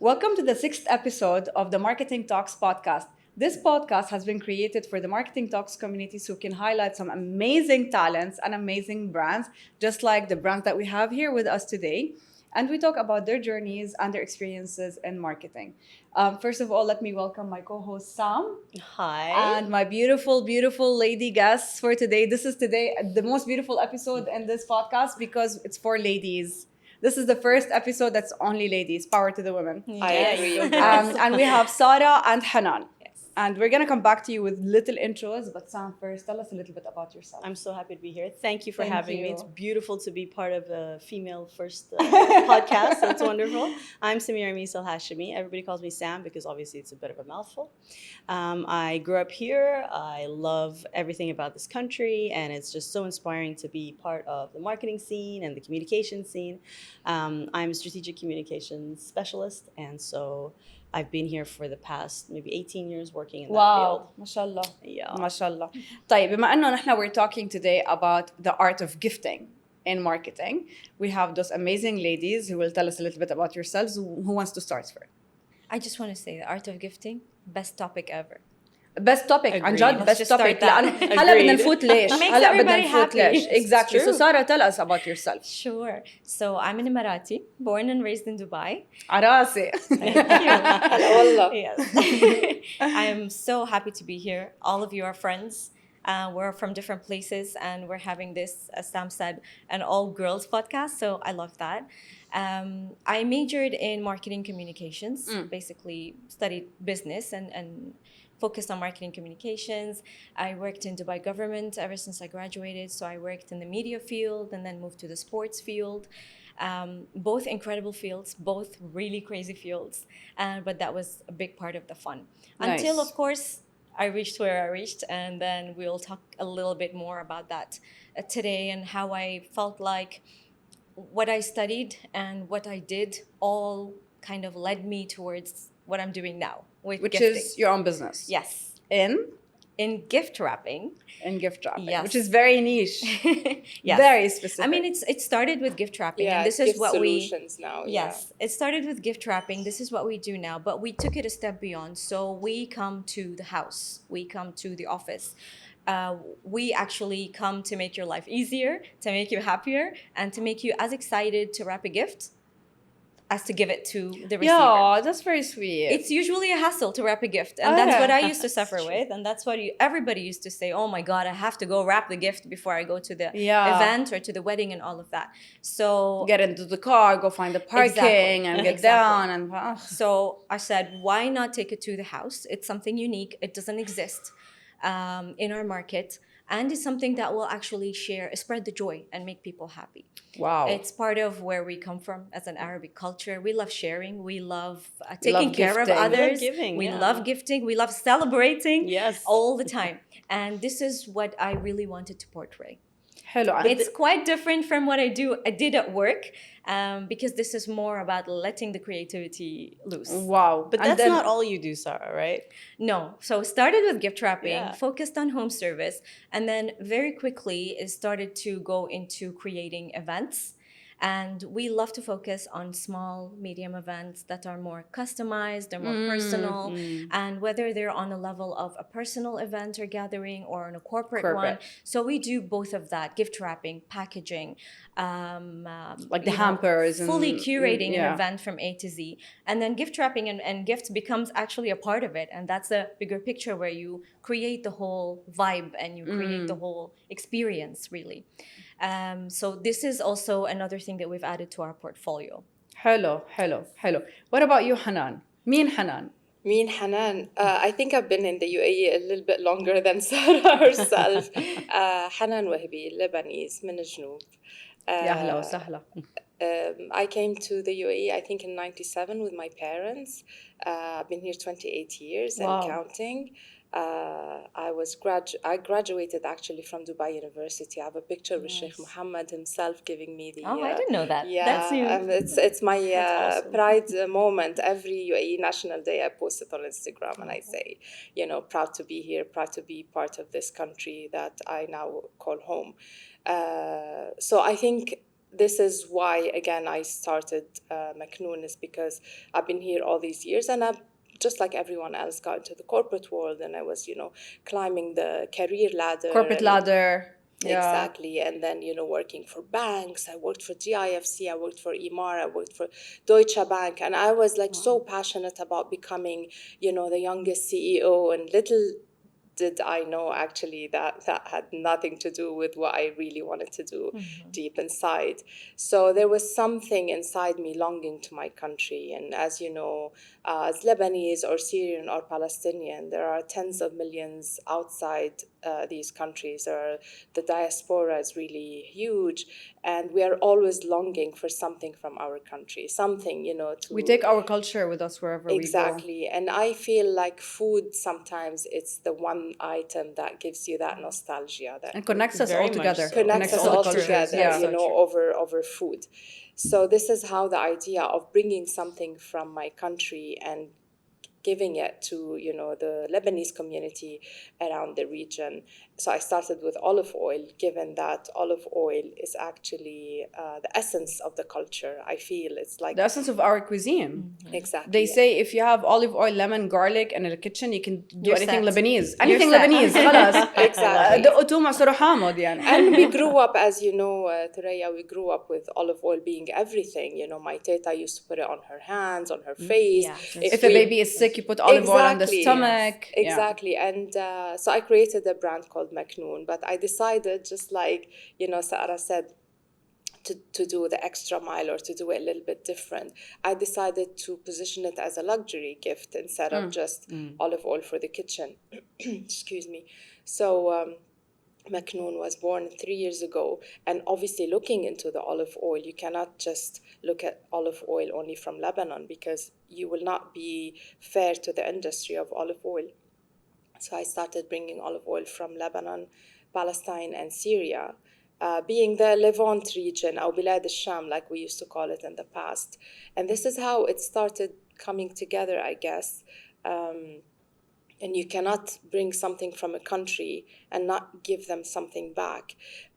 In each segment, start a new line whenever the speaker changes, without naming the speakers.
Welcome to the sixth episode of the Marketing Talks podcast. This podcast has been created for the Marketing Talks community so we can highlight some amazing talents and amazing brands, just like the brands that we have here with us today. And we talk about their journeys and their experiences in marketing. First of all, let me welcome my co-host Sam.
Hi.
And my beautiful, beautiful lady guests for today. This is today the most beautiful episode in this podcast because it's for ladies. This is the first episode that's only ladies. Power to the women.
I agree.
And we have Sara and Hanan.
Yes.
And we're going to come back to you with little intros. But Sam, first, tell us a little bit about yourself.
I'm so happy to be here. Thank you for
Thank
having me.
you.
It's beautiful to be part of a female first podcast. So it's wonderful. I'm Emirati Hashimi. Everybody calls me Sam because obviously it's a bit of a mouthful. I grew up here. I love everything about this country, and it's just so inspiring to be part of the marketing scene and the communication scene. I'm a strategic communications specialist, and so I've been here for the past maybe 18 years working in that field.
Wow, mashallah.
Yeah.
Mashallah. طيب بما انه نحن we're talking today about the art of gifting in marketing, we have those amazing ladies who will tell us a little bit about yourselves. Who wants to start first?
I just want to say the art of gifting, best topic ever.
Best topic عن جد
Let's
best
just
topic
start that.
لأن هلا بدنا نفوت ليش
Makes
هلا بدنا
everybody
نفوت
happy.
ليش
It's
exactly so
true.
Sara, tell us about yourself.
Sure. So I'm an Emirati, born and raised in Dubai.
عراسي
هلا والله.
Yes. I am so happy to be here. All of you are friends. We're from different places and we're having this, as Sam said, an all-girls podcast. So I love that. I majored in marketing communications, basically studied business and focused on marketing communications. I worked in Dubai government ever since I graduated. So I worked in the media field and then moved to the sports field. Both incredible fields, both really crazy fields. But that was a big part of the fun. Until,
Nice.
of course, I reached where I reached. And then we'll talk a little bit more about that today and how I felt like what I studied and what I did all kind of led me towards what I'm doing now with
which
gifting.
is your own business.
Yes.
in
Gift wrapping.
gift wrapping,
Yes.
which is very niche.
Yes.
Very specific.
I mean, it started with gift wrapping.
Yeah,
and this is
gift
what
solutions now.
Yes, it started with gift wrapping. This is what we do now, but we took it a step beyond. So we come to the house, we come to the office. We actually come to make your life easier, to make you happier, and to make you as excited to wrap a gift as to give it to the receiver.
yeah, that's very sweet.
It's usually a hassle to wrap a gift, and that's what I used to suffer
That's true.
with, and that's what everybody used to say. Oh my God, I have to go wrap the gift before I go to the
Yeah.
event or to the wedding and all of that. So
Get into the car, go find the parking,
Exactly.
and get
Exactly.
down, and
So I said, why not take it to the house? It's something unique. It doesn't exist in our market. And it's something that will actually spread the joy and make people happy.
wow.
It's part of where we come from as an Arabic culture. We love sharing. We love taking care of
gifting.
others.
We love giving,
We
yeah.
love gifting. We love celebrating
Yes.
all the time. And this is what I really wanted to portray.
حلو.
It's quite different from what I did at work, because this is more about letting the creativity loose.
Wow.
But
And
that's
then-
not all you do, Sarah, right?
No, so started with gift wrapping,
Yeah.
focused on home service, and then very quickly it started to go into creating events. And we love to focus on small, medium events that are more customized, they're more personal, and whether they're on a level of a personal event or gathering or on a corporate one. So we do both of that: gift wrapping, packaging,
Like the
you know,
hampers and-
fully curating
yeah.
an event from A to Z. And then gift wrapping and gifts becomes actually a part of it. And that's a bigger picture where you create the whole vibe and you create the whole experience, really. So this is also another thing that we've added to our portfolio.
حلو. What about you, Hanan? مين حنان?
Me and Hanan, I think I've been in the UAE a little bit longer than Sarah herself. Hanan Wehbe, Lebanese, من الجنوب.
يا أهلا وسهلا.
I came to the UAE, I think in 97 with my parents. I've been here 28 years
Wow.
and counting. I graduated actually from Dubai University. I have a picture with Sheikh Mohammed himself giving me the...
Oh, I didn't know that.
Yeah,
That's new.
it's my
awesome.
pride moment. Every UAE National Day, I post it on Instagram and I say, proud to be here, proud to be part of this country that I now call home. So I think this is why, again, I started Maknoon, is because I've been here all these years, and I've, just like everyone else, got into the corporate world, and I was, climbing the career ladder.
Corporate ladder. Yeah.
Exactly. And then, working for banks. I worked for GIFC, I worked for Emar, I worked for Deutsche Bank. And I was like so passionate about becoming, the youngest CEO. And little did I know actually that had nothing to do with what I really wanted to do deep inside. So there was something inside me longing to my country. And as you know, as Lebanese or Syrian or Palestinian, there are tens of millions outside these countries. The diaspora is really huge, and we are always longing for something from our country, something, to...
We take our culture with us wherever we go.
Exactly. And I feel like food, sometimes it's the one item that gives you that nostalgia, that
And connects us
Very
all
much
together.
so.
connects us
all the
all
cultures.
together,
Yeah.
over food. So this is how the idea of bringing something from my country and giving it to, the Lebanese community around the region. So I started with olive oil, given that olive oil is actually the essence of the culture. I feel it's like...
The essence of our cuisine.
Exactly.
They say if you have olive oil, lemon, garlic in the kitchen, you can do
You're
anything
set.
Lebanese.
You're
Anything
set.
Lebanese. خلاص.
Exactly.
دقته مع صار حامض يعني.
And we grew up, as you know, Thuraya, we grew up with olive oil being everything. My teta used to put it on her hands, on her face.
Yeah.
If a baby is sick, you put olive oil on the
Exactly.
stomach. Yeah.
Exactly. And so I created a brand called Maknoon, but I decided, just like, Sara said, to do the extra mile or to do it a little bit different. I decided to position it as a luxury gift instead of just olive oil for the kitchen. Excuse me. So Maknoon was born 3 years ago, and obviously looking into the olive oil, you cannot just look at olive oil only from Lebanon, because you will not be fair to the industry of olive oil. So I started bringing olive oil from Lebanon, Palestine, and Syria, being the Levant region, or Bilad al-Sham, like we used to call it in the past. And this is how it started coming together, I guess. And you cannot bring something from a country and not give them something back.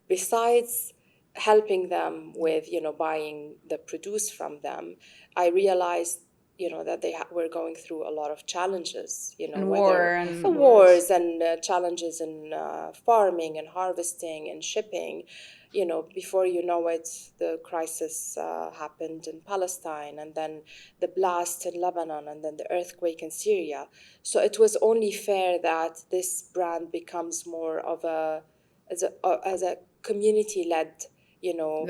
Besides helping them with, buying the produce from them, I realized, that they were going through a lot of challenges,
And
wars and challenges in farming and harvesting and shipping. Before you know it, the crisis happened in Palestine, and then the blast in Lebanon, and then the earthquake in Syria. So it was only fair that this brand becomes more of as a community-led,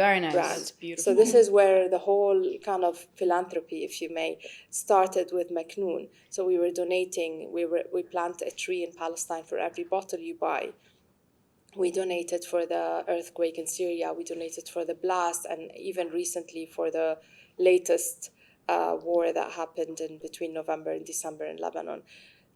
Very nice.
brand.
That's beautiful.
So this is where the whole kind of philanthropy, if you may, started with Maknoon. So we were donating. We plant a tree in Palestine for every bottle you buy. We donated for the earthquake in Syria. We donated for the blast, and even recently for the latest war that happened in between November and December in Lebanon.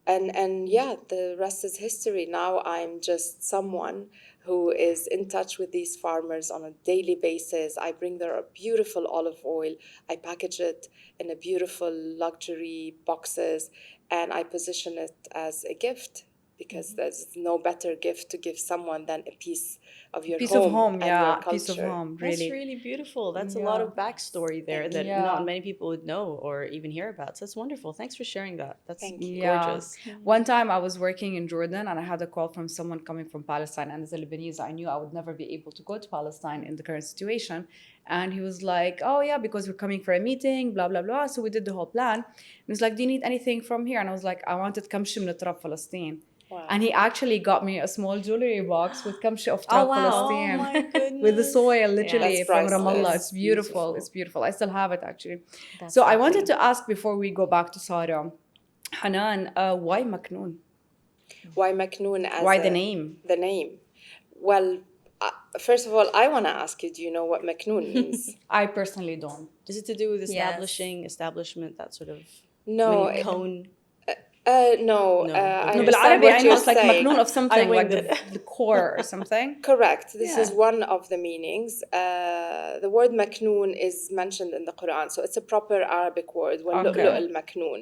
And yeah, the rest is history. Now I'm just someone who is in touch with these farmers on a daily basis. I bring their beautiful olive oil. I package it in a beautiful luxury boxes, and I position it as a gift, because there's no better gift to give someone than a piece of your
Piece
home
of home,
and
yeah.
your culture.
Piece of home, really.
That's really beautiful. That's a lot of backstory there that
Yeah.
not many people would know or even hear about. So that's wonderful. Thanks for sharing that. That's
Thank you.
gorgeous.
One time I was working in Jordan, and I had a call from someone coming from Palestine, and as a Lebanese, I knew I would never be able to go to Palestine in the current situation. And he was like, oh yeah, because we're coming for a meeting, blah, blah, blah. So we did the whole plan. And he was like, do you need anything from here? And I was like, I wanted kamshi min trab Palestine.
Wow.
And he actually got me a small jewelry box with kamshi of
Oh,
trab
wow.
Palestine.
Oh my goodness.
With the soil, literally,
That's
from
priceless.
Ramallah. It's beautiful.
Beautiful.
It's beautiful. I still have it, actually.
That's
So I
lovely.
wanted to ask, before we go back to Sara, Hanan, why Maknoon?
Why Maknoon as
Why the name?
The name. Well, first of all, I want to ask you, do you know what Maknoon means?
I personally don't.
Is it to do with
Yes.
establishment, that sort of
No,
cone?
No,
No.
I
No,
Okay.
understand
بالعربي
what
I know
you're
it's like
saying.
مكنون of something, like
winged it.
the core or something.
Correct. This
Yeah.
is one of the meanings. The word maknoon is mentioned in the Quran, so it's a proper Arabic word.
Okay.
al maknoon.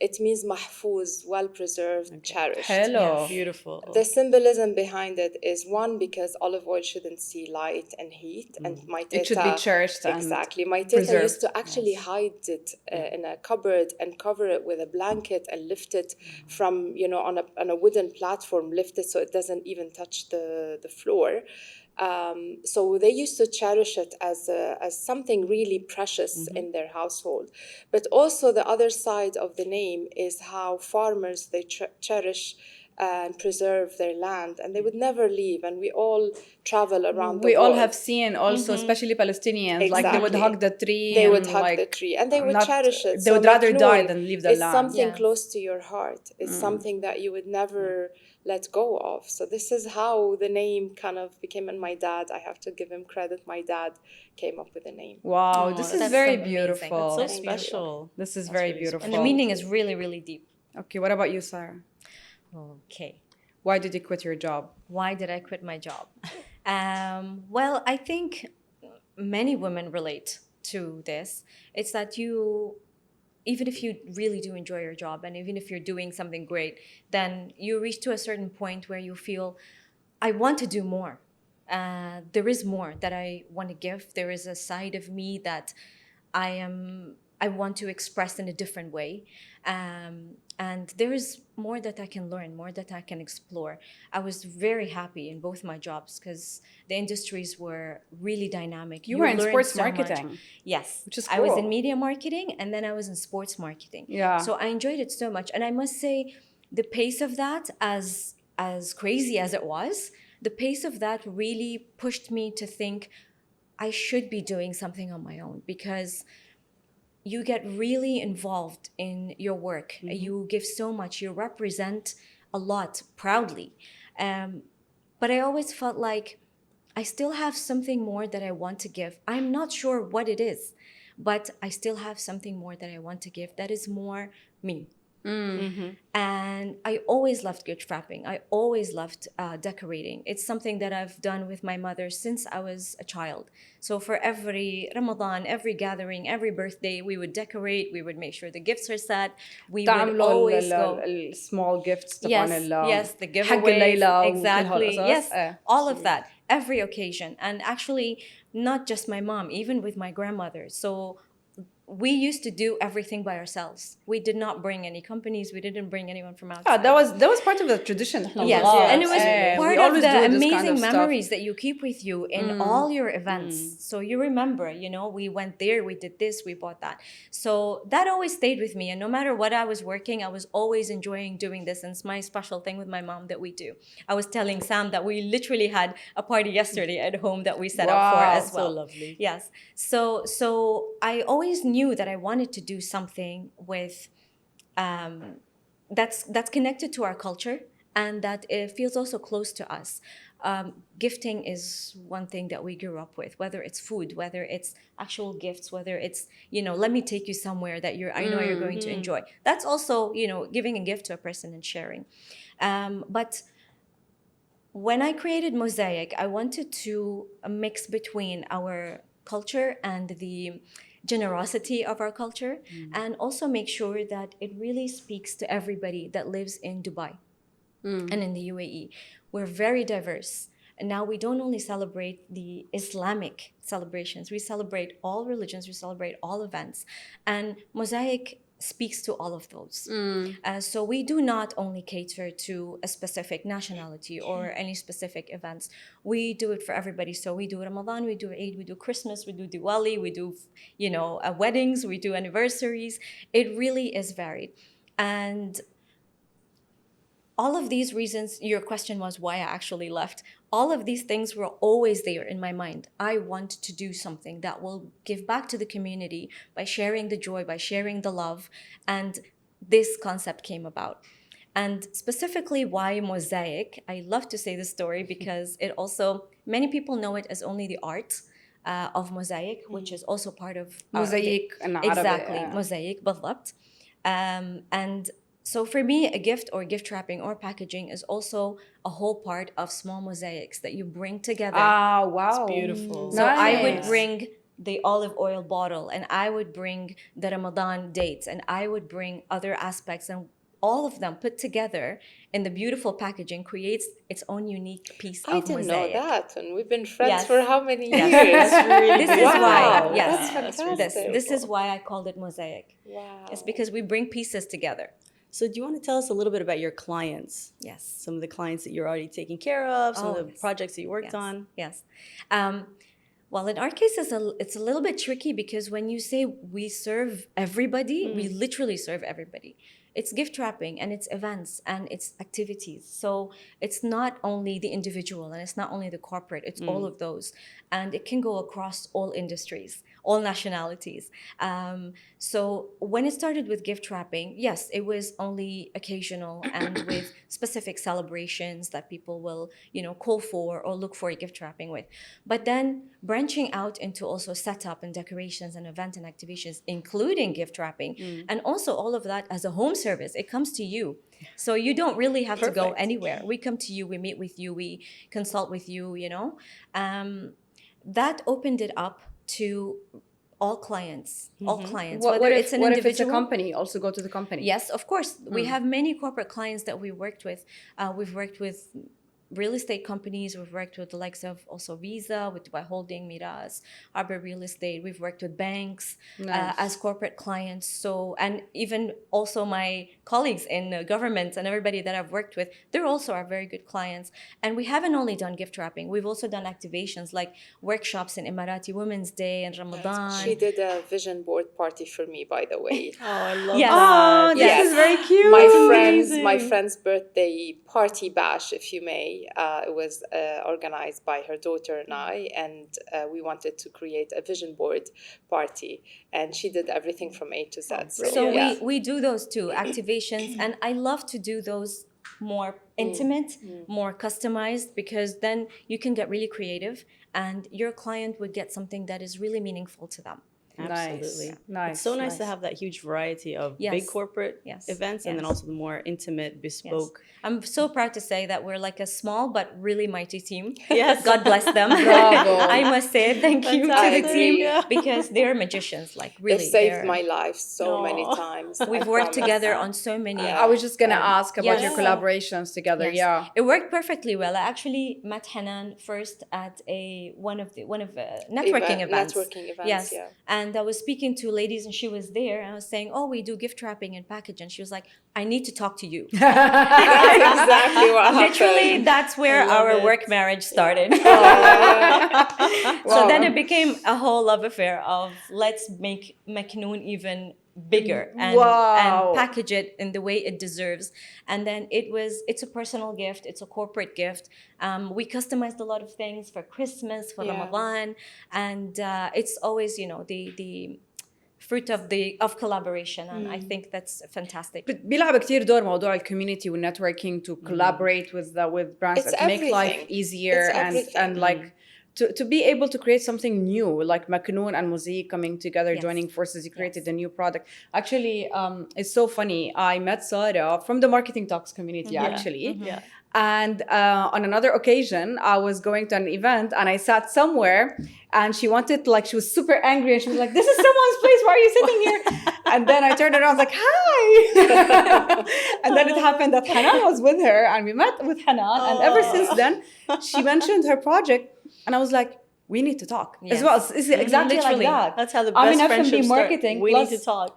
It means mahfuz, well preserved, cherished.
Hello.
Beautiful.
The symbolism behind it is one, because olive oil shouldn't see light and heat, and my teta,
It should be cherished and
exactly. My teta used
preserved.
to actually hide it in a cupboard and cover it with a blanket and lift it from, on a wooden platform, lift it so it doesn't even touch the floor. So they used to cherish it as something really precious in their household. But also the other side of the name is how farmers, they cherish and preserve their land, and they would never leave, and we all travel around the
We
world.
all have seen also, especially Palestinians, like they would
Exactly.
hug the tree.
They would
and
hug
like,
the tree and they would cherish it.
They would rather die
Maknoon
than leave the
is
land.
something
Yes.
close to your heart. It's something that you would never let go of. So this is how the name kind of became. And my dad, I have to give him credit, my dad came up with the name.
Wow, this is
that's
very
so amazing.
beautiful.
That's
So
Thank you.
special.
This is
That's
very
really
beautiful.
And the meaning is really, really deep.
Okay, what about you, Sarah?
Okay.
Why did you quit your job?
Why did I quit my job? Well, I think many women relate to this. It's that even if you really do enjoy your job, and even if you're doing something great, then you reach to a certain point where you feel, I want to do more. There is more that I want to give. There is a side of me that I want to express in a different way. And there is more that I can learn, more that I can explore. I was very happy in both my jobs because the industries were really dynamic.
You were in
learned
sports
so much.
marketing.
Yes.
Which is
I was in
cool.
media marketing, and then I was in sports marketing.
Yeah.
So I enjoyed it so much. And I must say, the pace of that, as crazy as it was, the pace of that really pushed me to think I should be doing something on my own, because you get really involved in your work. You give so much. You represent a lot proudly. But I always felt like I still have something more that I want to give. I'm not sure what it is, but I still have something more that I want to give that is more me. And I always loved gift wrapping. I always loved decorating. It's something that I've done with my mother since I was a child. So for every Ramadan, every gathering, every birthday, we would decorate. We would make sure the gifts are set. We would
تعملوا
always go.
small gifts طبعا
Yes, the
حق
giveaways,
الليلة وكل
exactly.
هالقصص.
Yes, all of that, every occasion. And actually, not just my mom, even with my grandmother. So we used to do everything by ourselves. We did not bring any companies. We didn't bring anyone from outside.
that was part of the tradition.
Yes, and it was part
we
of
always
the
do this
amazing
kind of stuff.
memories that you keep with you in all your events. So you remember, we went there, we did this, we bought that. So that always stayed with me. And no matter what I was working, I was always enjoying doing this. And it's my special thing with my mom that we do. I was telling Sam that we literally had a party yesterday at home that we set up for as well.
So lovely.
Yes. So I always knew that I wanted to do something with that's connected to our culture, and that it feels also close to us. Gifting is one thing that we grew up with, whether it's food, whether it's actual gifts, whether it's, let me take you somewhere that I know you're going to enjoy. That's also, giving a gift to a person and sharing. But when I created Mosaic, I wanted to mix between our culture and the generosity of our culture, and also make sure that it really speaks to everybody that lives in Dubai and in the UAE. We're very diverse. And now we don't only celebrate the Islamic celebrations, we celebrate all religions, we celebrate all events. And Mosaic speaks to all of those. So we do not only cater to a specific nationality or any specific events. We do it for everybody. So we do Ramadan, we do Eid, we do Christmas, we do Diwali, we do, weddings, we do anniversaries. It really is varied. And all of these reasons, your question was why I actually left. All of these things were always there in my mind. I want to do something that will give back to the community by sharing the joy, by sharing the love. And this concept came about. And specifically why Mosaic, I love to say this story because it also, many people know it as only the art of Mosaic, which is also part of
Mosaic in Arabic.
Exactly, Mosaic بالضبط. And So for me, a gift or gift wrapping or packaging is also a whole part of small mosaics that you bring together.
Ah, wow.
Beautiful.
So I would
Nice.
bring the olive oil bottle, and I would bring the Ramadan dates, and I would bring other aspects, and all of them put together in the beautiful packaging creates its own unique piece
I
of
didn't know
mosaic.
that, and we've been friends
Yes.
for how many
Yes.
years?
That's really
This is
beautiful.
why,
Wow,
yes,
that's
really
fantastic.
this is why I called it mosaic.
Wow.
It's because we bring pieces together.
So do you want to tell us a little bit about your clients?
Yes.
Some of the clients that you're already taking care of, some
Oh,
of the
yes.
projects that you worked
Yes.
on.
Yes. Well, in our case, it's a little bit tricky because when you say we serve everybody, we literally serve everybody. It's gift wrapping and it's events and it's activities. So it's not only the individual and it's not only the corporate, it's all of those. And it can go across all industries, all nationalities. So when it started with gift wrapping, yes, it was only occasional and with specific celebrations that people will, call for or look for a gift wrapping with. But then branching out into also setup and decorations and event and activations, including gift wrapping, and also all of that as a home service. It comes to you. So you don't really have to go
Perfect.
anywhere. We come to you, we meet with you, we consult with you, that opened it up to all clients,
What
whether
if,
it's an
what
individual.
if it's a company? Also go to the company.
Yes, of course. We have many corporate clients that we worked with. We've worked with real estate companies. We've worked with the likes of also Visa, with Dubai Holding, Miraz, Arbor Real Estate. We've worked with banks
Nice.
as corporate clients. So, and even also my colleagues in government and everybody that I've worked with, they're also our very good clients. And we haven't only done gift wrapping. We've also done activations like workshops in Emirati Women's Day and Ramadan.
She did a vision board party for me, by the way.
Oh, I love
Yes.
Oh,
that.
this
Yes.
is very cute.
My friend's birthday party bash, if you may. It was organized by her daughter and I, and we wanted to create a vision board party, and she did everything from A to Z.
So
yeah.
we do those too, activations, and I love to do those more intimate, more customized, because then you can get really creative and your client would get something that is really meaningful to them.
Absolutely.
Nice.
It's so nice to have that huge variety of
Yes.
big corporate
Yes.
events and then
Yes.
also the more intimate, bespoke.
I'm so proud to say that we're like a small but really mighty team.
Yes.
God bless them.
Bravo.
I must say thank you to the
Fantastic.
team
Yeah.
because they're magicians. Like
They
really,
saved
they're-
my life so many
Aw.
times.
We've
I
worked
promise.
together on so many.
I was just gonna ask about your
yes.
collaborations together.
Yes.
Yeah.
It worked perfectly well. I actually met Hanan first at one of networking events.
Networking events,
Yes.
yeah.
And I was speaking to ladies and she was there and I was saying, "Oh, we do gift wrapping and package." And she was like, "I need to talk to you."
That's exactly what happened.
Literally, that's where
I love
our
it.
work marriage started. So
Wow.
then it became a whole love affair of let's make Maknoon even bigger and
Wow.
package it in the way it deserves. And then it's a personal gift, it's a corporate gift. We customized a lot of things for Christmas, for
Yeah.
Ramadan, and it's always the fruit of collaboration, and I think that's fantastic.
بيلعب كتير دور موضوع الكوميونتي والنتوركينج to collaborate with brands
It's
and to make life
everything.
easier
It's
and
everything.
like to be able to create something new, like Maknoon and Mosaic coming together,
Yes.
joining forces, you created a new product. Actually, it's so funny. I met Sara from the Marketing Talks community, actually.
Yeah.
And on another occasion, I was going to an event and I sat somewhere and she wanted, like, she was super angry and she was like, "This is someone's place. Why are you sitting here?" And then I turned around, I was like, "Hi." And then it happened that Hanan was with her and we met with Hanan. And ever since then, she mentioned her project and I was like, we need to talk as
Yes.
well. It's exactly
Literally.
like that.
That's how the
I'm
best
in F&B
friendships start.
marketing.
We
plus
need to talk.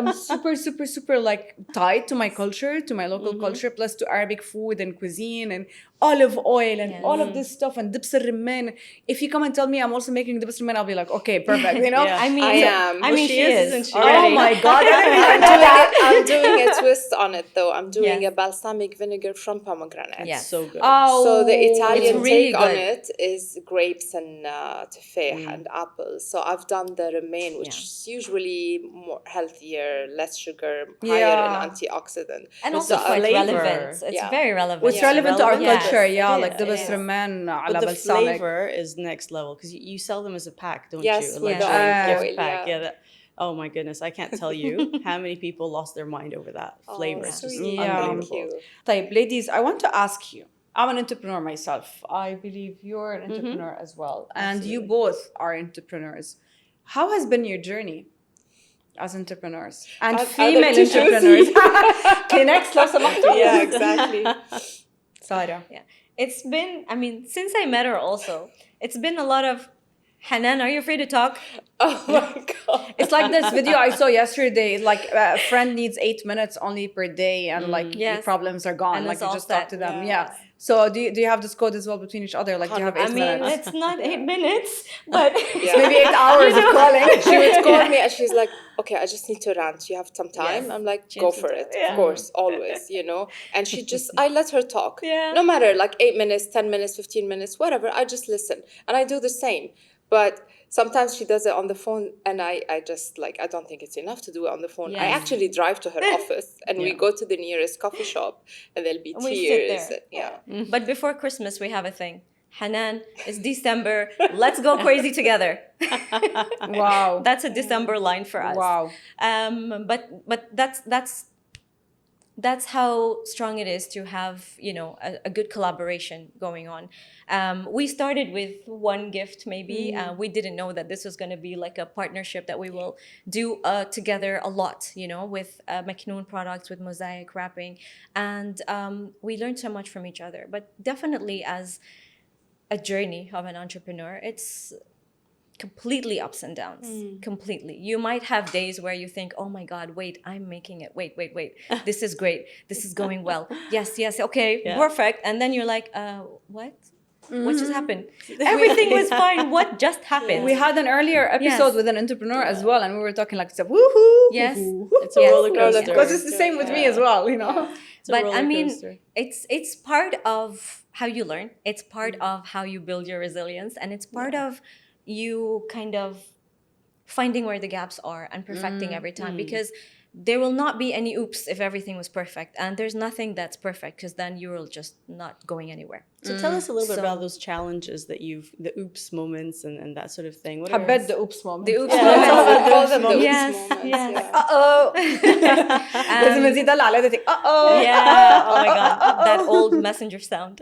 I'm super, super, super like tied to my culture, to my local culture, plus to Arabic food and cuisine and olive oil and all of this stuff and dibs al-rumman. If you come and tell me I'm also making dibs al-rumman, I'll be like, okay, perfect. You know?
Yeah.
I mean,
I am.
I mean,
Well,
she is.
isn't she?
Oh
already.
my God. I didn't even know that.
I'm doing a twist on it, though. I'm doing
Yes.
a balsamic vinegar from pomegranate.
Yes.
So good.
Oh,
So the Italian
It's really
take on
good.
it is grapes and tufah and apples. So I've done the romaine, which is usually more healthier, less sugar, higher in
Yeah.
antioxidant.
And
But
also
the
quite
flavor.
relevant. It's
Yeah.
very relevant.
It's relevant to our
Yes.
culture, yeah,
It
like
is,
dibs
it is.
al-rumman
But
ala
the
balsamic.
flavor is next level because you sell them as a pack, don't
Yes,
you?
with
Like
the
a
olive
gift
oil,
pack.
yeah.
Yeah. Oh my goodness, I can't tell you how many people lost their mind over that flavor. It's just
sweet.
Yeah.
unbelievable.
Thank you.
Type, ladies, I want to ask you. I'm an entrepreneur myself. I believe you're an entrepreneur as well. And you
Absolutely.
both are entrepreneurs. How has been your journey as entrepreneurs? And
Are there
female
tissues?
entrepreneurs. Kleenex, لو سمحتوا.
Yeah, exactly.
Sarah.
Yeah. It's been, I mean, since I met her also, it's been a lot of, Hanan, are you afraid to talk?
Oh my God.
It's like this video I saw yesterday. Like a friend needs 8 minutes only per day, and like your
Yes.
problems are gone.
And
Like
it's
you
all
just talk
set.
to them.
Yes.
Yeah. So do you have this code as well between each other? Like do you have 8
I mean,
minutes?
it's not 8 minutes, but
Yeah.
Maybe 8 hours of calling.
She would call me and she's like, okay, I just need to rant. You have some time?
Yes.
I'm like,
She
go
has some
for
time.
it.
Yeah.
Of course, always, you know. And she just, I let her talk.
Yeah.
No matter, like 8 minutes, 10 minutes, 15 minutes, whatever. I just listen. And I do the same. But sometimes she does it on the phone and I just like, I don't think it's enough to do it on the phone. I
Yes.
actually drive to her office and we go to the nearest coffee shop and there'll be
And we
tears.
sit there.
Yeah.
But before Christmas, we have a thing. Hanan, it's December. Let's go crazy together.
Wow.
That's a December line for us.
Wow.
But that's how strong it is to have, you know, a good collaboration going on. We started with one gift maybe. We didn't know that this was going to be like a partnership that we will do together a lot, you know, with Maknoon products, with Mosaic wrapping. And we learned so much from each other. But definitely as a journey of an entrepreneur, it's completely ups and downs. Completely. You might have days where you think, oh my God, wait, I'm making it. Wait. This is great. This is going well. Yes, okay,
Yeah.
perfect. And then you're like, what? What just happened? Everything was fine. What just happened?
We had an earlier episode
Yes.
with an entrepreneur as well, and we were talking like it's a woohoo.
Yes.
It's a
Yes.
roller coaster.
Because it's the same with me as well, you know.
It's a
But
roller
I mean,
coaster.
it's part of how you learn. It's part of how you build your resilience, and it's part of you kind of finding where the gaps are and perfecting every time, because there will not be any oops if everything was perfect, and there's nothing that's perfect, because then you're just not going anywhere.
So tell us a little bit
So-
about those challenges that the oops moments and that sort of thing. What
I
are
bet the oops moment.
The oops
Yeah,
moments.
that's all
I call them the oops
Yes,
moments.
yes.
Yeah.
Uh-oh. لازم نزيد على هذا uh-oh.
Yeah. Oh my God. That old messenger sound.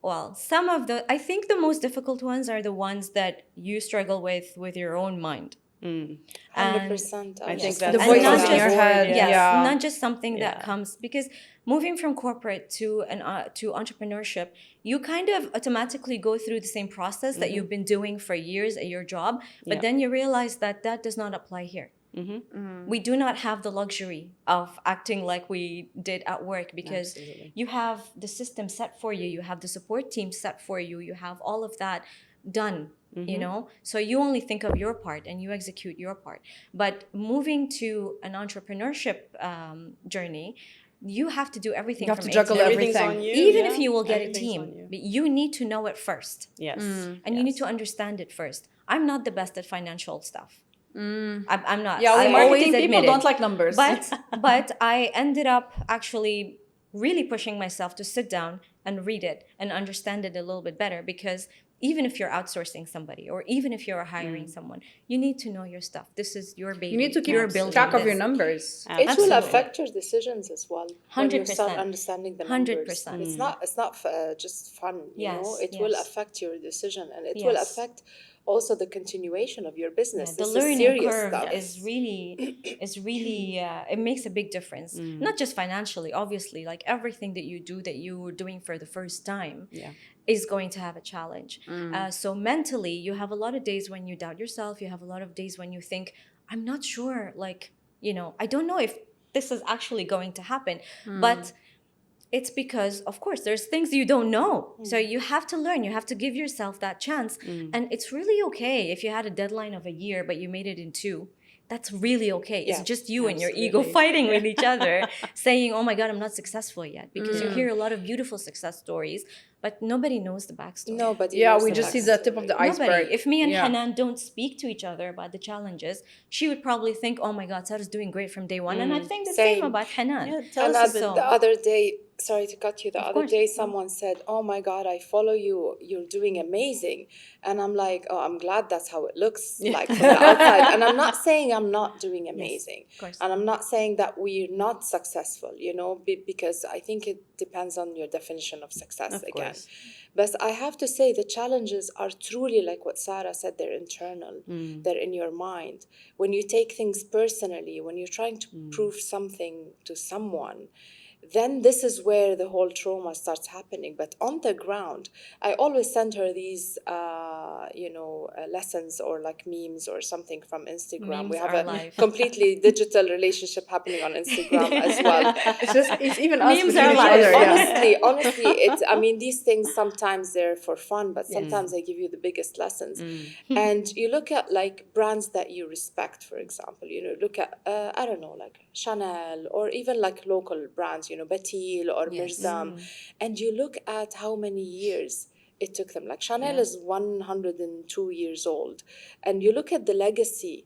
Well, some of I think the most difficult ones are the ones that you struggle with your own mind.
100%.
I think
Yes.
that's
The
And
voices
not
in your
just-
head.
Yes,
Yeah.
not just something that
Yeah.
comes, because moving from corporate to entrepreneurship, you kind of automatically go through the same process that you've been doing for years at your job, but
Yeah.
then you realize that that does not apply here. We do not have the luxury of acting like we did at work, because
Absolutely.
you have the system set for you, you have the support team set for you, you have all of that done. You know, so you only think of your part and you execute your part. But moving to an entrepreneurship journey, you have to do everything.
You have
from
to
A
juggle
Z.
Everything's
everything.
on you.
Even
yeah.
if you will get a
Everything's
team,
on you.
but you need to know it first,
Yes.
and you need to understand it first. I'm not the best at financial stuff. I'm not.
Yeah, we
I
marketing
always
people
admit it.
don't like numbers.
But I ended up actually really pushing myself to sit down and read it and understand it a little bit better, because even if you're outsourcing somebody or even if you're hiring someone, you need to know your stuff. This is your baby.
you need to keep
You're building
track of
this.
your numbers.
It will
Absolutely.
affect your decisions as well. When you start
100%.
understanding the numbers.
100%.
It's not just fun, you know.
Yes,
It will
yes.
affect your decision, and it will
Yes.
affect also the continuation of your business.
The
This is
learning
serious
curve
stuff.
is really it makes a big difference. Not just financially, obviously, like everything that you do that you're doing for the first time
Yeah.
is going to have a challenge. So mentally, you have a lot of days when you doubt yourself. You have a lot of days when you think, I'm not sure, like, you know, I don't know if this is actually going to happen. But it's because, of course, there's things you don't know. So you have to learn. You have to give yourself that chance. And it's really okay if you had a deadline of a year, but you made it in 2. That's really okay. It's
Yeah,
just you and your ego
absolutely.
fighting with each other, saying, oh my God, I'm not successful yet. Because you hear a lot of beautiful success stories, but nobody knows the backstory.
Nobody.
Yeah,
knows
we
the
just see the tip of the
backstory.
iceberg.
Nobody. If me and
Yeah.
Hanan don't speak to each other about the challenges, she would probably think, oh my God, Sarah's doing great from day one. And I think the same
Same.
about Hanan.
Yeah, tell
And
us a
as
bit.
the other day, sorry to cut you. The
Of
other
course.
day, someone said, "Oh my God, I follow you. You're doing amazing." And I'm like, "Oh, I'm glad that's how it looks like from the outside." And I'm not saying I'm not doing amazing.
of course.
And I'm not saying that we're not successful, because I think it depends on your definition of success
Of
again.
course.
But I have to say the challenges are truly like what Sarah said, they're internal. They're in your mind. When you take things personally, when you're trying to prove something to someone, then this is where the whole trauma starts happening. But on the ground, I always send her these, lessons or like memes or something from Instagram.
Memes
We have
are
a
life.
completely digital relationship happening on Instagram as well.
It's even us
Memes
between
are
each
life.
other. Yeah.
Honestly, these things sometimes they're for fun, but sometimes they give you the biggest lessons. And you look at like brands that you respect, for example, look at, I don't know, like Chanel or even like local brands, Batil or Mirzam. And you look at how many years it took them. Like Chanel is 102 years old. And you look at the legacy.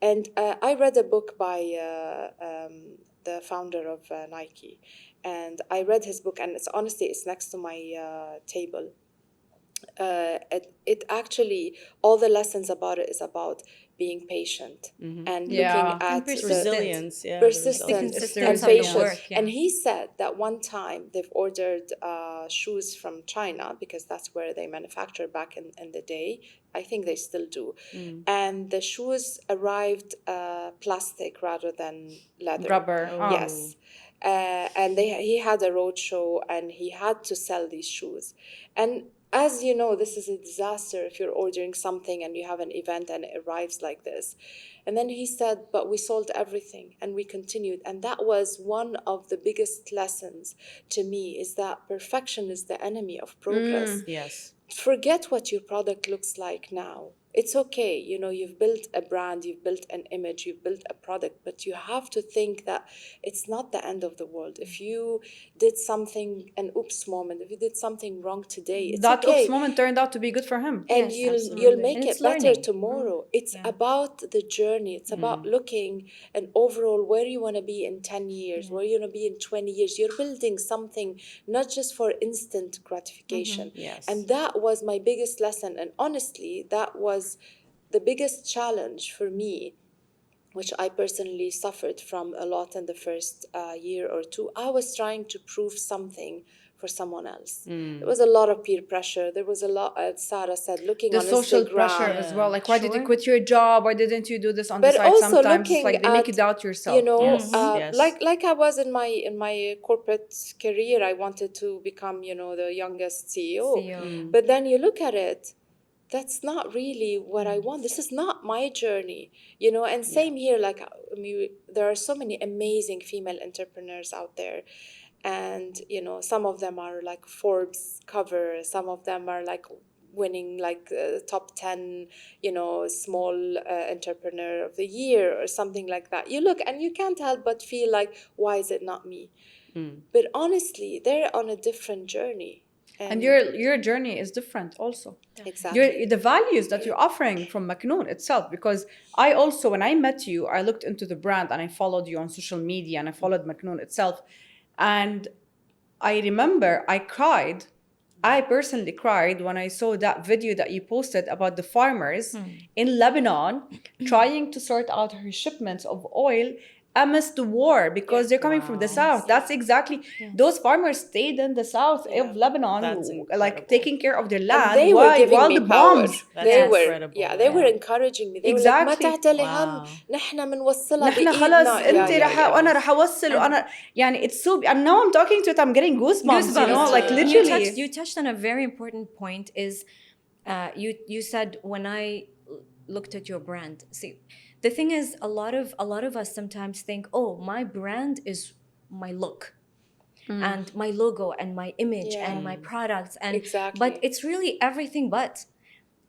And I read a book by the founder of Nike. And I read his book, and it's next to my table. It actually, all the lessons about it is about being patient and
Yeah.
looking
And
at
persistent.
Resilience, yeah.
persistence
The
and
consistency of the
patience.
work, yeah.
And he said that one time they've ordered shoes from China because that's where they manufacture back in the day. I think they still do. And the shoes arrived plastic rather than leather.
Rubber.
Yes. And he had a road show and he had to sell these shoes. And as you know, this is a disaster if you're ordering something and you have an event and it arrives like this. And then he said, but we sold everything and we continued. And that was one of the biggest lessons to me, is that perfection is the enemy of progress.
Yes.
Forget what your product looks like now. It's okay, you've built a brand, you've built an image, you've built a product, but you have to think that it's not the end of the world. If you did something, an oops moment, if you did something wrong today, it's
That
okay.
oops moment turned out to be good for him.
And
Yes,
you'll make
And
it
it's
better
learning.
tomorrow. It's
Yeah.
about the journey. It's about looking and overall where you want to be in 10 years, where you want to be in 20 years. You're building something not just for instant gratification.
Yes.
And that was my biggest lesson. And honestly, that was the biggest challenge for me, which I personally suffered from a lot in the first year or two. I was trying to prove something for someone else. There was a lot of peer pressure. There was a lot, as Sarah said, looking
The
on
social
Instagram.
pressure as well. Like, why did you
Sure.
quit your job? Why didn't you do this on the
But
side?
also
Sometimes it's
looking
like they make you
at,
doubt yourself.
Yes. Yes.
like I was in my corporate career, I wanted to become, the youngest CEO.
CEO.
But then you look at it, that's not really what I want. This is not my journey, and same here. Like, there are so many amazing female entrepreneurs out there. And, some of them are like Forbes cover. Some of them are like winning like top 10, small entrepreneur of the year or something like that. You look and you can't help but feel like, why is it not me? But honestly, they're on a different journey.
And your journey is different also.
Exactly.
The values that you're offering from Maknoon itself, because I also, when I met you, I looked into the brand and I followed you on social media and I followed Maknoon itself. And I remember I personally cried when I saw that video that you posted about the farmers in Lebanon trying to sort out her shipments of oil amidst the war because they're coming from the south. That's exactly, those farmers stayed in the south of Lebanon,
That's
like
incredible.
taking care of their
And
land
they were giving
while
me
the
power.
bombs.
They were,
incredible.
they were encouraging me. They
Exactly.
were like, ما تعتلي هم
Wow.
نحن بنوصلها
نحن خلاص
بإيدنا.
انت رح وانا رح اوصل وانا يعني it's so, and now I'm talking to it, I'm getting goosebumps, you know, like literally.
You touched on a very important point. Is you said when I looked at your brand. See, the thing is, a lot of us sometimes think, oh, my brand is my look. And my logo and my image and my products, and
Exactly.
but it's really everything. But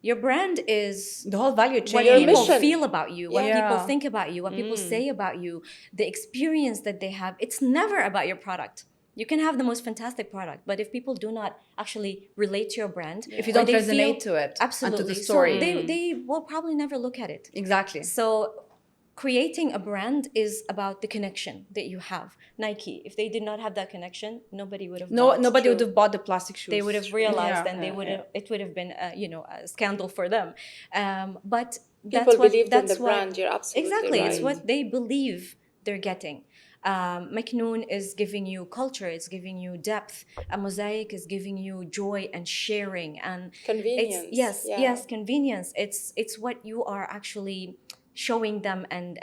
your brand is
The whole value chain.
what
Your
people
mission.
feel about you, what people
Yeah.
think about you, what people say about you, the experience that they have. It's never about your product. You can have the most fantastic product, but if people do not actually relate to your brand,
If you
or
don't
they
resonate
feel-
to it and to
absolutely,
the story.
so they will probably never look at it.
Exactly.
So creating a brand is about the connection that you have. Nike, if they did not have that connection, nobody would have
Nobody would have bought the plastic shoes.
they would have realized,
Yeah,
and they
yeah,
would
yeah.
have it would have been a scandal for them. But
People believed in
that's
the
what,
brand. You're absolutely
exactly,
right.
it's what they believe they're getting. Maknoon is giving you culture, it's giving you depth. A Mosaic is giving you joy and sharing and
Convenience.
Yes,
Yeah.
yes, convenience. It's what you are actually showing them and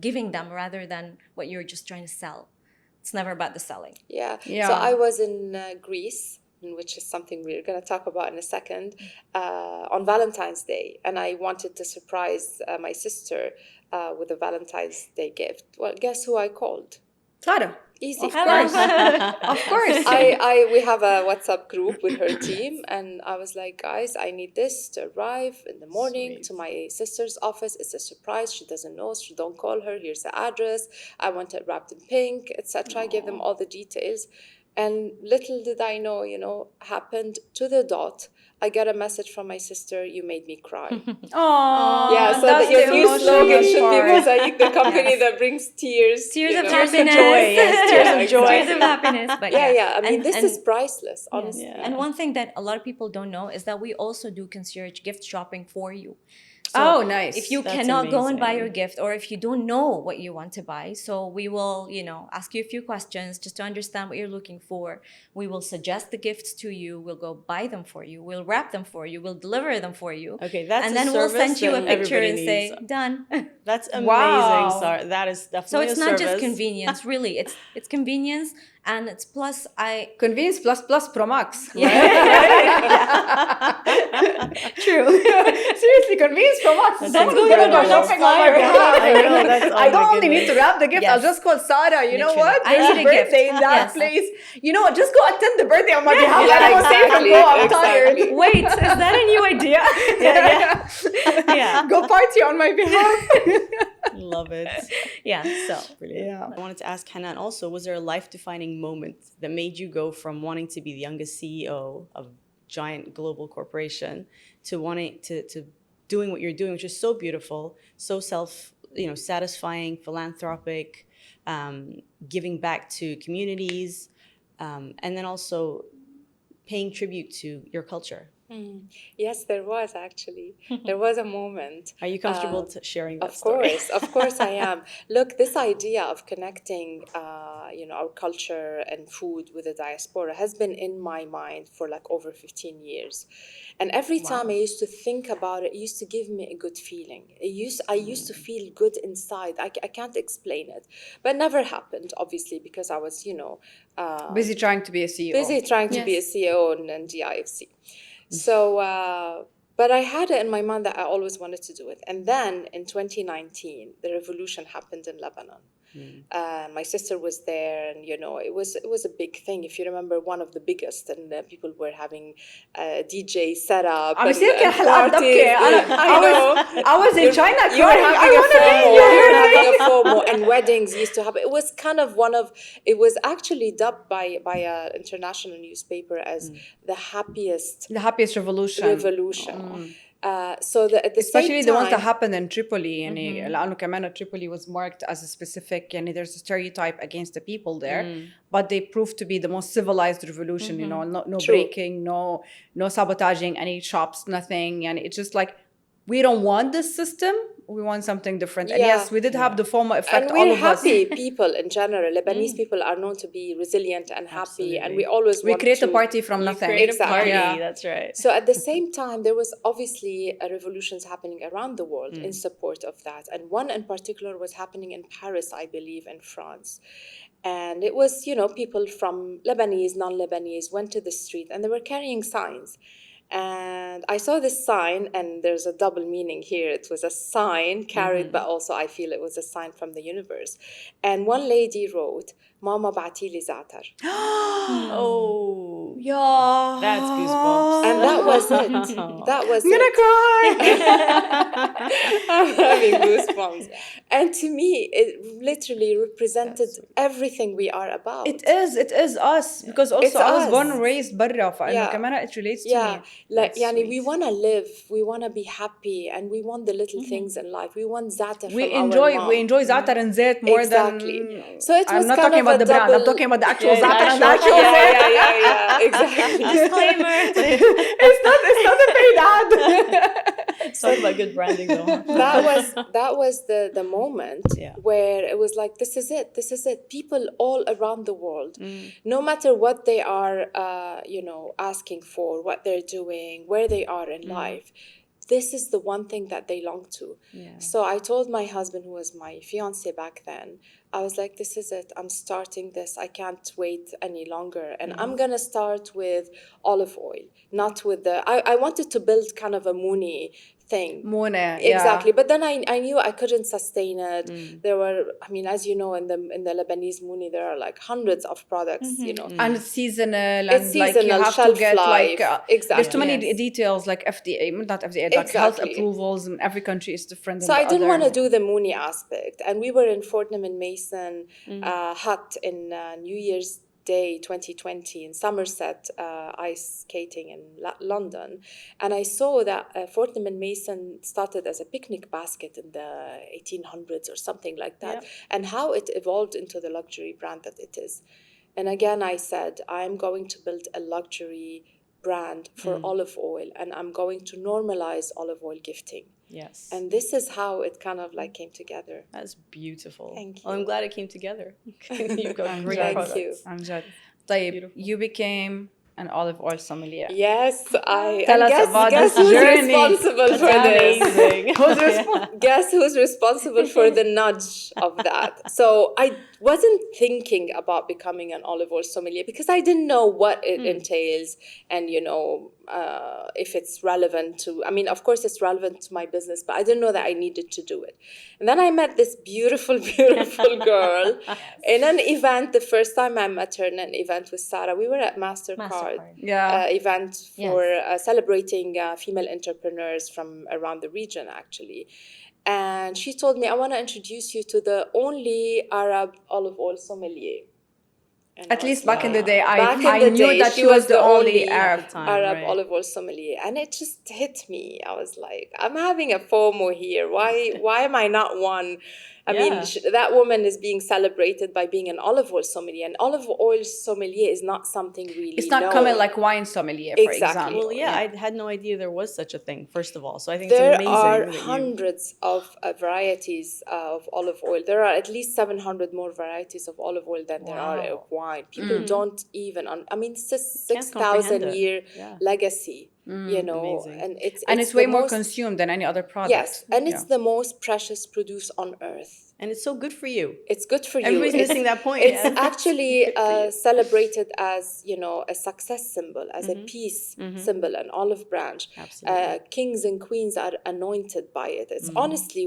giving them, rather than what you're just trying to sell. It's never about the selling.
Yeah.
Yeah.
So I was in Greece, which is something we're going to talk about in a second, on Valentine's Day. And I wanted to surprise my sister with a Valentine's Day gift. Well, guess who I called?
Sara.
Easy.
Of course. Of course.
We have a WhatsApp group with her team, and I was like, guys, I need this to arrive in the morning to my sister's office. It's a surprise. She doesn't know, so don't call her. Here's the address. I want it wrapped in pink, etc. I gave them all the details. And little did I know, happened to the dot. I got a message from my sister, you made me cry.
Aww,
Yeah, so
that's
your
the
new
emotional
slogan should be
part.
Mosaic, the company that brings tears.
Tears of
Tears
happiness.
Tears of joy.
Tears of happiness. But
Yeah. I mean,
And-
this
and-
is priceless,
Yes.
honestly.
And one thing that a lot of people don't know is that we also do concierge gift shopping for you.
Oh, nice.
If you
That's
cannot go and buy
amazing.
your gift, or if you don't know what you want to buy, so we will, ask you a few questions just to understand what you're looking for. We will suggest the gifts to you. We'll go buy them for you. We'll wrap them for you. We'll deliver them for you.
Okay, that's
and
a
then we'll send
service
you a
that
picture and
everybody
say,
needs.
done.
That's amazing,
Wow.
Sara. That is
So
definitely
it's
a
not
service.
just convenience, really. It's convenience, and it's plus
Convenience plus Pro Max.
True.
Seriously, convenience Pro Max.
That's
Someone's going to go
incredible.
shopping on my behalf.
I know, that's- oh
I don't
my
only need to
goodness.
wrap the gift.
Yes.
I'll just call Sara. You know
Literally.
what?
I
There's
need
a
a gift.
birthday in that
Yes.
place. You know what? Just go attend the birthday on my behalf.
Yeah,
I don't want to
exactly,
go. I'm
exactly.
tired.
Wait, is that a new idea?
Yeah.
Go party on my behalf.
Love it.
Yeah, so.
Brilliant.
Yeah.
I wanted to ask Hanan also, was there a life-defining moment that made you go from wanting to be the youngest CEO of a giant global corporation to wanting to doing what you're doing, which is so beautiful, so satisfying, philanthropic, giving back to communities, and then also paying tribute to your culture?
Yes, there was actually. There was a moment.
Are you comfortable sharing that
Of
story?
course I am. Look, this idea of connecting, our culture and food with the diaspora has been in my mind for like over 15 years. And every time I used to think about it used to give me a good feeling. I used to feel good inside. I can't explain it. But it never happened, obviously, because I was,
Busy trying to be a CEO.
busy trying to be a CEO in DIFC. So, but I had it in my mind that I always wanted to do it. And then in 2019, the revolution happened in Lebanon. My sister was there, and it was a big thing. If you remember, one of the biggest, and people were having a DJ set up.
عم
and
يصير كان حلقات
parties.
دبكة. I was in China
You were
crying.
having
I
a
want to be
FOMO.
here.
You were having a FOMO, and weddings used to happen. It was kind of it was actually dubbed by an international newspaper as the happiest
The happiest revolution.
So at the
Especially
same
the ones that
time,
happened in Tripoli. يعني لأنه كمان Tripoli was marked as a specific, there's a stereotype against the people there, but they proved to be the most civilized revolution, no
True.
breaking, no sabotaging any shops, nothing. And it's just like, we don't want this system, we want something different. And
Yeah.
yes, we did have the FOMO effect,
and
all
we're
of us.
happy people in general. Lebanese people are known to be resilient and happy, and we always
We
want
create
to
a party from nothing.
Create a
Exactly.
party,
Yeah.
that's right.
So at the same time, there was obviously revolutions happening around the world in support of that. And one in particular was happening in Paris, I believe, in France. And it was, people from Lebanese, non-Lebanese went to the street and they were carrying signs. And I saw this sign, and there's a double meaning here. It was a sign carried, but also I feel it was a sign from the universe. And one lady wrote, Mama بعتي لي زعتر.
Oh,
Yeah.
That's goosebumps.
And that was it. That was
I'm gonna
it.
cry.
I'm having goosebumps. And to me, it literally represented everything we are about.
It is us, because also
It's
I was born
us.
and raised برا, فإنه
Yeah.
كمان it relates to
Yeah,
me.
like
That's
yani, we
sweet.
want to live, we want to be happy, and we want the little things in life. We want za'atar from our mom.
We enjoy za'atar and zait more
Exactly.
than.
So it
I'm
was
not
kind
talking
of a
about the brand. I'm
double-
talking about the actual
Yeah, the
za'atar and the
actual-
actual zait.
yeah, exactly.
Disclaimer.
It's not a paid ad.
Let's talk about good branding, though.
that was the moment
Yeah.
where it was like, this is it. People all around the world, no matter what they are asking for, what they're doing, where they are in life, this is the one thing that they long to.
Yeah.
So I told my husband, who was my fiance back then, I was like, this is it. I'm starting this. I can't wait any longer. And I'm going to start with olive oil, not with I wanted to build kind of a Mooney thing.
Mona, yeah.
Exactly. But then I knew I couldn't sustain it. There were, I mean, as you know, in the Lebanese Mooney, there are like hundreds of products,
And it's seasonal,
It's
and like you
seasonal,
have to
shelf
get like
life. Exactly.
there's too many
Yes.
details, like FDA, not FDA, like health
Exactly.
approvals, and every country is different.
So I didn't want to do the Mooney aspect. And we were in Fortnum and Mason hut in New Year's Day 2020 in Somerset, ice skating in London. And I saw that Fortnum and Mason started as a picnic basket in the 1800s or something like that, and how it evolved into the luxury brand that it is. And again, I said, I'm going to build a luxury brand for olive oil, and I'm going to normalize olive oil gifting.
Yes.
And this is how it kind of like came together.
That's beautiful.
Thank
Well, I'm
you.
glad it came together. You've got great
Thank
products.
you.
I'm just طيب, you became an olive oil sommelier.
Yes,
Tell us about
guess
this
who's
journey.
responsible for this?
Amazing.
Who's responsible?
Guess who's responsible for the nudge of that? So I wasn't thinking about becoming an olive oil sommelier because I didn't know what it entails, and if it's relevant to. I mean, of course, it's relevant to my business, but I didn't know that I needed to do it. And then I met this beautiful, beautiful girl in an event. The first time I met her in an event with Sarah, we were at MasterCard.
Yeah.
Event for celebrating female entrepreneurs from around the region, actually. And she told me, I want to introduce you to the only Arab olive oil sommelier. And
At
I
least
was
back in the day,
Back in
I
the
knew
day,
that she was the only Arab.
time,
Arab
right.
olive oil sommelier. And it just hit me. I was like, I'm having a FOMO here. Why am I not one? I mean, that woman is being celebrated by being an olive oil sommelier. And olive oil sommelier is not something really
It's not
known.
coming like wine sommelier, for
Exactly.
example.
Well, yeah, I had no idea there was such a thing, first of all. So I think
There
it's amazing.
are
that you-
hundreds of varieties of olive oil. There are at least 700 more varieties of olive oil than there are of wine. People don't even, I mean, it's a 6,000 year legacy,
Amazing.
and
it's way
the
more
most-
consumed than any other product.
Yes, and it's the most precious produce on earth.
And it's so good for you.
It's good for you.
Everybody's
It's-
missing that point.
It's actually celebrated as, a success symbol, as a peace symbol, an olive branch.
Absolutely.
Kings and queens are anointed by it. It's honestly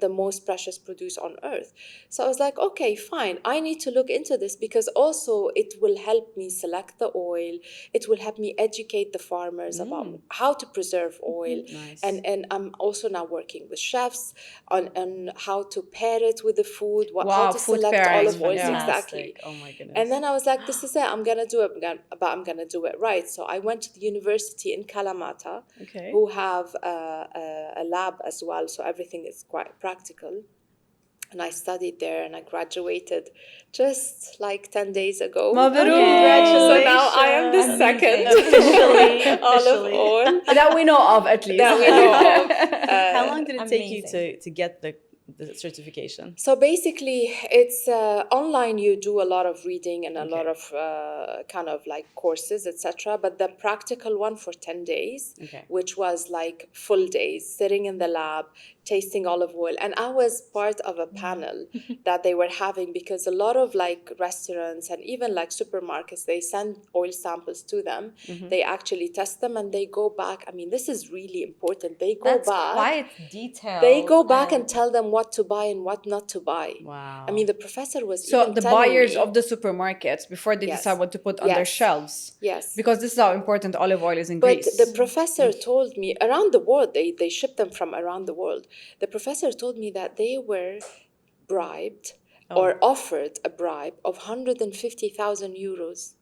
the most precious produce on earth. So I was like, okay, fine. I need to look into this because also it will help me select the oil. It will help me educate the farmers about how to preserve oil.
Nice.
And I'm also now working with chefs on how to pair it with the food,
Wow,
how to
food
select
pairing.
olive oils.
Yeah.
Exactly.
Oh my goodness.
And then I was like, this is it. I'm going to do it, but I'm going to do it right. So I went to the university in Kalamata,
Okay.
who have a lab as well. So everything is quite practical. And I studied there and I graduated just like 10 days ago.
Mabarook.
So now I am the second olive oil
That we know of, at least.
that we know of.
How long did it take you
Amazing.
to get the certification?
So basically, it's online. You do a lot of reading and a lot of kind of like courses, etc. But the practical one for 10 days, which was like full days, sitting in the lab, tasting olive oil. And I was part of a panel that they were having, because a lot of like restaurants and even like supermarkets, they send oil samples to them. They actually test them and they go back. I mean, this is really important. They go
That's
back.
quite detailed.
They go back and tell them what to buy and what not to buy.
Wow.
I mean, the professor was
So
even
the
telling
buyers
me,
of the supermarkets, before they
Yes.
decide what to put on their
Yes.
shelves.
Yes.
Because this is how important olive oil is in
But
Greece.
the professor told me, around the world, they ship them from around the world. The professor told me that they were bribed or offered a bribe of 150,000 euros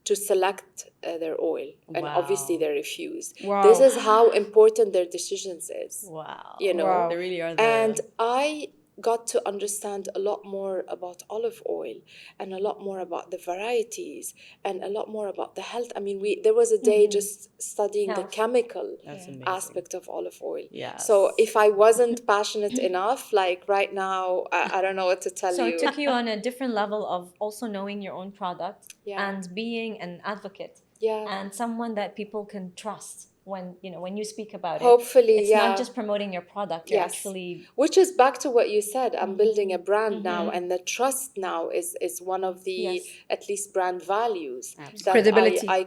to select their oil. And obviously they refused.
Wow.
This is how important their decisions is.
Wow.
You know,
Wow.
They really are the...
And I got to understand a lot more about olive oil and a lot more about the varieties and a lot more about the health. I mean, there was a day just studying the
Health.
chemical
That's amazing.
aspect of olive oil.
Yes.
So if I wasn't passionate enough, like right now, I don't know what to tell
So
you.
it took you on a different level of also knowing your own product
Yeah.
and being an advocate
Yeah.
and someone that people can trust when you speak about it.
Hopefully,
it's
yeah.
not just promoting your product. You're
Yes.
actually
Which is back to what you said. I'm building a brand now, and the trust now is one of the
Yes.
at least brand values that
Credibility.
I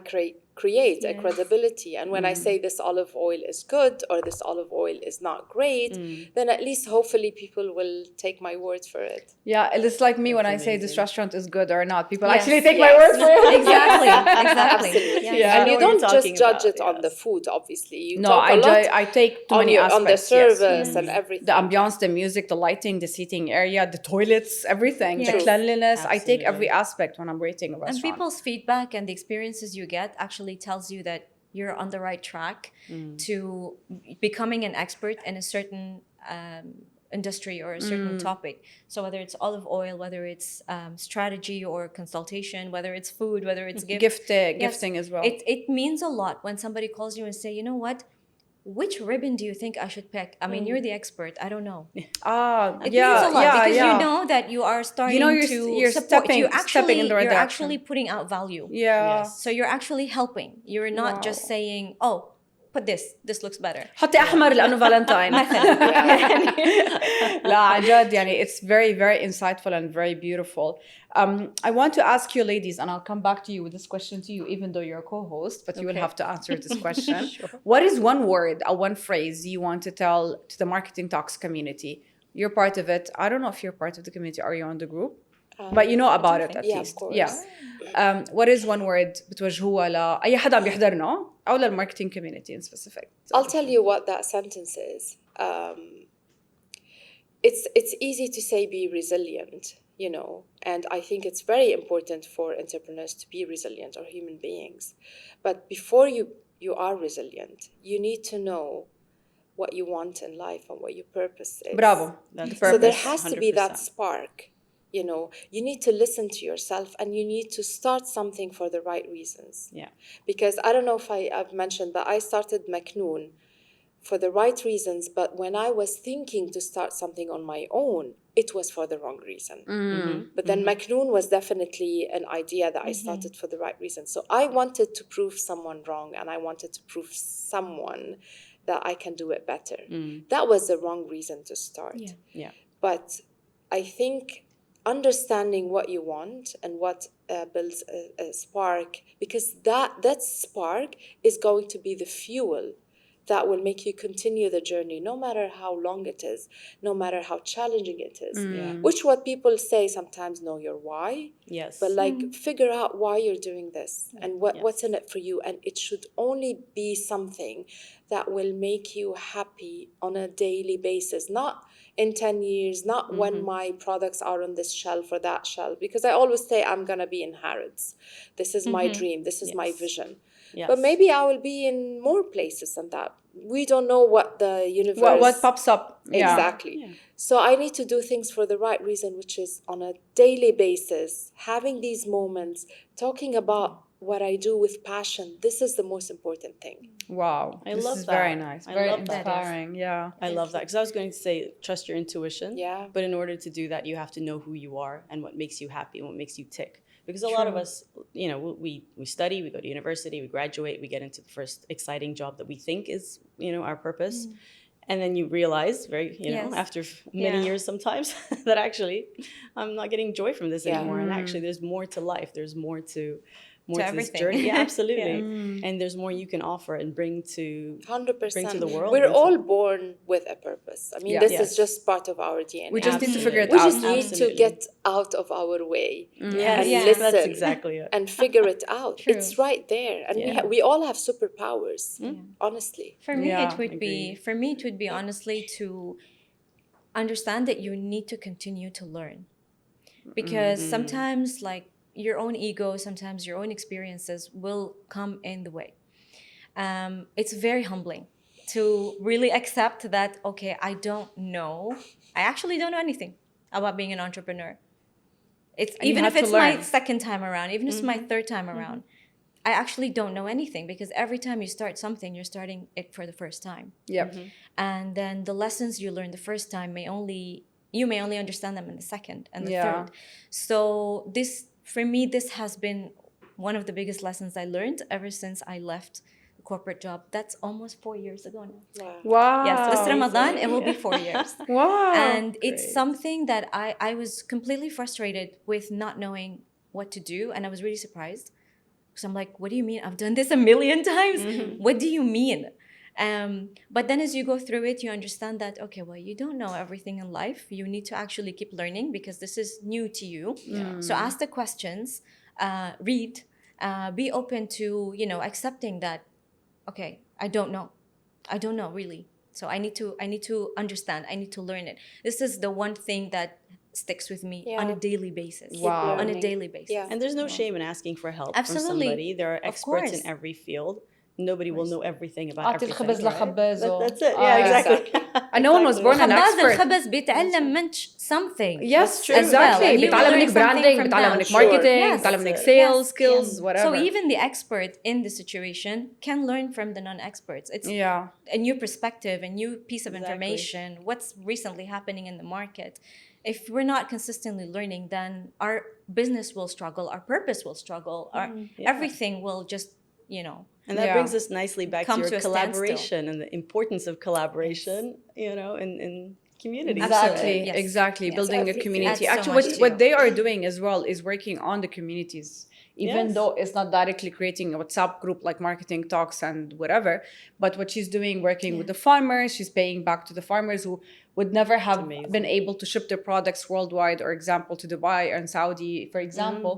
create a credibility. And when I say this olive oil is good or this olive oil is not great, then at least hopefully people will take my word for it.
Yeah, it's like me when I say this
amazing.
restaurant is good or not. People
Yes.
actually take my
Yes.
word for it.
exactly.
Absolutely.
Yeah,
Yeah.
And
know
you
what you're
don't just
talking
judge
about,
it on the
yes.
food, obviously. You
No,
talk a lot
I take too
on,
many
on the
aspects. Yes.
service and everything.
The ambiance, the music, the lighting, the seating area, the toilets, everything, the
Yes.
cleanliness. I take
Absolutely.
every aspect when I'm rating a
And
restaurant.
people's feedback and the experiences you get actually tells you that you're on the right track to becoming an expert in a certain industry or a certain topic. So whether it's olive oil, whether it's strategy or consultation, whether it's food, whether it's
Gifting as well.
It means a lot when somebody calls you and say, you know what, which ribbon do you think I should pick? I mean, you're the expert. I don't know. It means a lot because you know that you are starting
you're
support.
stepping in the right
you're
direction.
actually putting out value.
Yeah.
So you're actually helping. You're not just saying, "Oh, put this. This looks better."
حطي احمر لانه فالنتاين لا عن جد يعني it's very very insightful and very beautiful. I want to ask you ladies, and I'll come back to you with this question to you, even though you're a co-host, but you will have to answer this question. What is one word or one phrase you want to tell to the Marketing Talks community? You're part of it. I don't know if you're part of the community. Are you on the group? But you know about it at
yeah,
least.
of course.
Yeah. What is one word بتوجهوها لأي حدا عم بيحضرنا أو للmarketing community in specific?
I'll tell you what that sentence is. It's easy to say be resilient, you know, and I think it's very important for entrepreneurs to be resilient or human beings. But before you are resilient, you need to know what you want in life and what your purpose is.
Bravo.
So there has to be
100%.
that spark. You know, you need to listen to yourself and you need to start something for the right reasons.
Yeah.
Because I don't know if I've mentioned, but I started Maknoon for the right reasons. But when I was thinking to start something on my own, it was for the wrong reason. But then Maknoon was definitely an idea that I started for the right reason. So I wanted to prove someone wrong and I wanted to prove someone that I can do it better. That was the wrong reason to start.
Yeah.
But I think understanding what you want and what builds a spark, because that spark is going to be the fuel that will make you continue the journey, no matter how long it is, no matter how challenging it is. Which what people say sometimes, know your why.
Yes.
But like figure out why you're doing this and what's in it for you. And it should only be something that will make you happy on a daily basis, not in 10 years, not when my products are on this shelf or that shelf. Because I always say I'm going to be in Harrods. This is my dream. This is my vision.
Yes.
But maybe I will be in more places than that. We don't know what the universe...
What pops up. Yeah.
Exactly. Yeah. So I need to do things for the right reason, which is on a daily basis, having these moments, talking about what I do with passion. This is the most important thing.
Wow.
This
is
that.
very nice.
I
Very
love that.
inspiring. Yeah.
I love that. Because I was going to say, trust your intuition.
Yeah.
But in order to do that, you have to know who you are and what makes you happy and what makes you tick. Because a lot of us, you know, we study, we go to university, we graduate, we get into the first exciting job that we think is, you know, our purpose. And then you realize
Yes.
after many years sometimes that actually I'm not getting joy from this anymore. And actually there's more to life. There's more to this
everything.
journey. Yeah, absolutely. And there's more you can offer and bring to
100%.
the world.
We're all born with a purpose. I mean, this is
Yes.
just part of our DNA.
We just need to figure it
We
out.
just need to get out of our way
Yes,
and
Yeah.
listen
that's exactly it.
and figure it out.
True.
It's right there, and
Yeah.
we all have superpowers. Honestly,
For me,
Yeah,
it would be honestly to understand that you need to continue to learn, because sometimes like your own ego, sometimes your own experiences will come in the way. It's very humbling to really accept that, okay, I actually don't know anything about being an entrepreneur. It's
And you
even
had
if
to
it's my
learn.
second time around, even if it's my third time around, I actually don't know anything, because every time you start something, you're starting it for the first time.
Yep.
And then the lessons you learn the first time you may only understand them in the second and the
Yeah.
third. So for me, this has been one of the biggest lessons I learned ever since I left the corporate job. That's almost 4 years ago now.
Wow.
Yes, this Ramadan, it will be 4 years.
Wow.
And it's something that I was completely frustrated with not knowing what to do. And I was really surprised. So I'm like, what do you mean? I've done this a million times. What do you mean? But then as you go through it, you understand that, okay, well, you don't know everything in life. You need to actually keep learning, because this is new to you. So ask the questions, read, be open to, accepting that, okay, I don't know really. So I need to understand. I need to learn it. This is the one thing that sticks with me on a daily basis.
Wow.
On a daily basis.
Yeah.
And there's no shame in asking for help
Absolutely.
from somebody. There are
Of
experts in
course.
every field. Nobody will know everything about
أعطي
everything.
الخبز
right?
لخبازه.
That's it. Yeah, exactly.
And no one was born an
خباز
expert.
الخبز بيتعلم منك something.
Yes,
as well.
exactly.
And you will
بيتعلم
learn
منك
something
branding,
from
بيتعلم
them.
منك
Sure.
marketing,
Yes.
بيتعلم منك
Yes.
sales skills,
Yes.
whatever.
So even the expert in the situation can learn from the non-experts. It's
Yeah.
a new perspective, a new piece of information, what's recently happening in the market. If we're not consistently learning, then our business will struggle, our purpose will struggle, everything will just,
And that brings us nicely back
Come
to
to
your
a standstill.
collaboration and the importance of collaboration, in communities.
Exactly,
Yes.
exactly.
Yes.
Building a
Everything.
community.
Adds so
Actually,
much
what
to
they are doing as well is working on the communities. Even
Yes.
though it's not directly creating a WhatsApp group like Marketing Talks and whatever, but what she's doing, working with the farmers, she's paying back to the farmers who would never have been able to ship their products worldwide, or example to Dubai and Saudi, for example.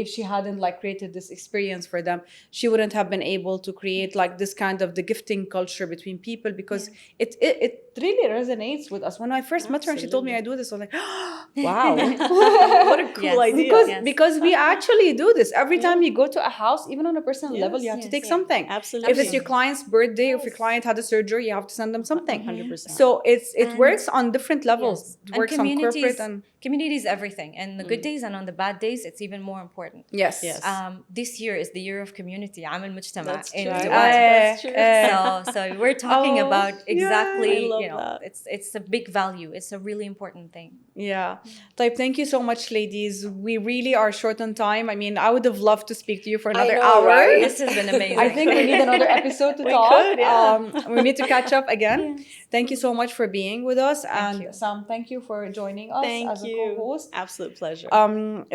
If she hadn't created this experience for them, she wouldn't have been able to create this kind of the gifting culture between people, because it really resonates with us. When I first met her and she told me I do this, I was like, wow.
What a cool idea.
Because we actually do this every time you go to a house, even on a personal level, you have to take something.
Absolutely.
If it's your client's birthday, or if your client had a surgery, you have to send them something.
100%.
So it works on different levels.
Yes.
It works on corporate and
community is everything. And the good days and on the bad days, it's even more important.
yes.
This year is the year of community. عمل مجتمع.
That's
in
true.
Dubai.
That's true.
So we're talking about exactly,
I love that.
it's a big value. It's a really important thing.
Yeah. Type, thank you so much, ladies. We really are short on time. I mean, I would have loved to speak to you for another
know,
hour.
right?
This has been amazing.
I think we need another episode to talk.
could, yeah.
We need to catch up again. Thank you so much for being with us. And
you.
Sam, thank you for joining us
Thank
as a
you.
co-host.
Absolute pleasure.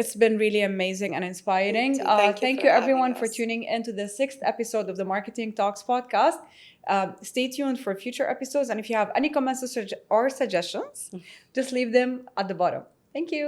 It's been really amazing and inspiring.
Thank you for
everyone
having
for
us.
tuning into the 6th episode of the Marketing Talks podcast. Stay tuned for future episodes. And if you have any comments or suggestions, just leave them at the bottom. Thank you.